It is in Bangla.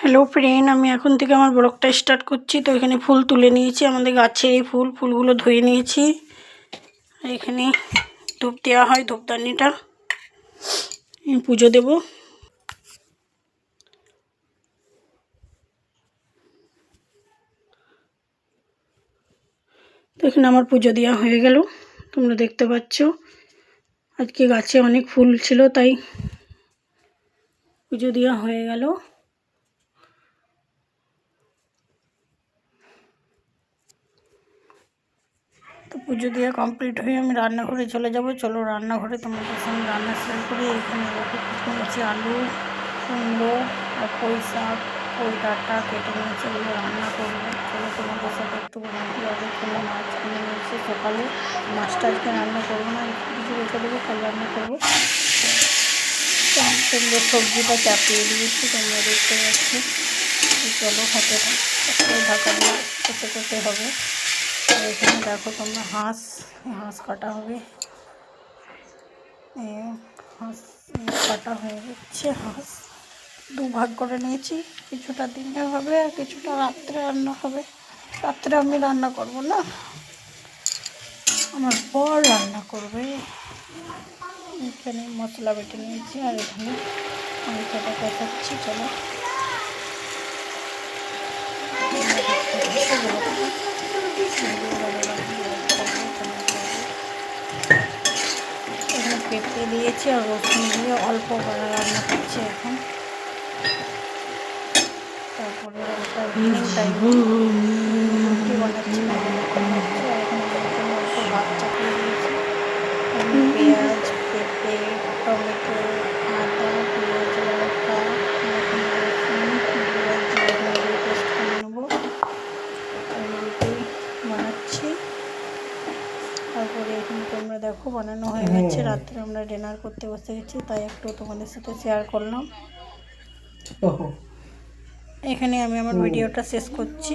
হ্যালো ফ্রেন্ড, আমি এখন থেকে আমার ব্লগটা স্টার্ট করছি। তো এখানে ফুল তুলে নিয়েছি, আমাদের গাছের এই ফুলগুলো ধুয়ে নিয়েছি। এখানে ধূপ দেওয়া হয়, ধূপদানিটা পুজো দেব। তো এখানে আমার পুজো দেওয়া হয়ে গেল, তোমরা দেখতে পাচ্ছ। আজকে গাছে অনেক ফুল ছিল, তাই পুজো দেওয়া হয়ে গেল। তো পুজো দিয়ে কমপ্লিট হয়ে আমি রান্নাঘরে চলে যাব। চলো রান্নাঘরে তোমাদের সঙ্গে রান্না শেয়ার করি। এখানে দেখো নিয়েছি আলু, কুমড়ো আর পুঁই শাক, পুঁই ডাঁটা কেটে নিয়েছি, এগুলো রান্না করবো। চলো তোমাদের সাথে একটু কীভাবে এখানে মাছ কিনে নিয়েছি সকালে। মাছটা আজকে রান্না করবো না, কিছু রেখে দেবো, কাল রান্না করবো। সুন্দর সবজিটা চাপিয়ে দিয়েছি, তোমরা দেখতে পাচ্ছি। চলো হাতে ঢাকা দিয়ে করতে করতে হবে। এখানে দেখো তোমরা হাঁস কাটা হবে। হাঁস কাটা হয়ে যাচ্ছে। হাঁস দুভাগ করে নিয়েছি, কিছুটা দিনে হবে আর কিছুটা রাত্রে রান্না হবে। রাত্রে আমি রান্না করব না, আমার বর রান্না করবে। এখানে মশলা বেটে নিয়েছি আর এখানে মাংসটা কষাচ্ছি। চলো এখানে পেঁপে দিয়েছি আর রসুন দিয়ে অল্প করে রান্না করছি এখন। তারপরে একটা ইভিনিং টাইম রুটি বানাচ্ছি, আর এখানে অল্প ভাত চাপিয়ে দিয়েছি। পেঁয়াজ, পেঁপে, টমেটো, আদা, পেঁয়াজ, লঙ্কা, রসুন দিয়ে পেস্ট করে নেবো। রুটি বানাচ্ছি। তারপরে এখানে তোমরা দেখো বানানো হয়ে গেছে। রাত্রে আমরা ডিনার করতে বসে গেছি, তাই একটু তোমাদের সাথে শেয়ার করলাম। এখানে আমি আমার ভিডিওটা শেষ করছি।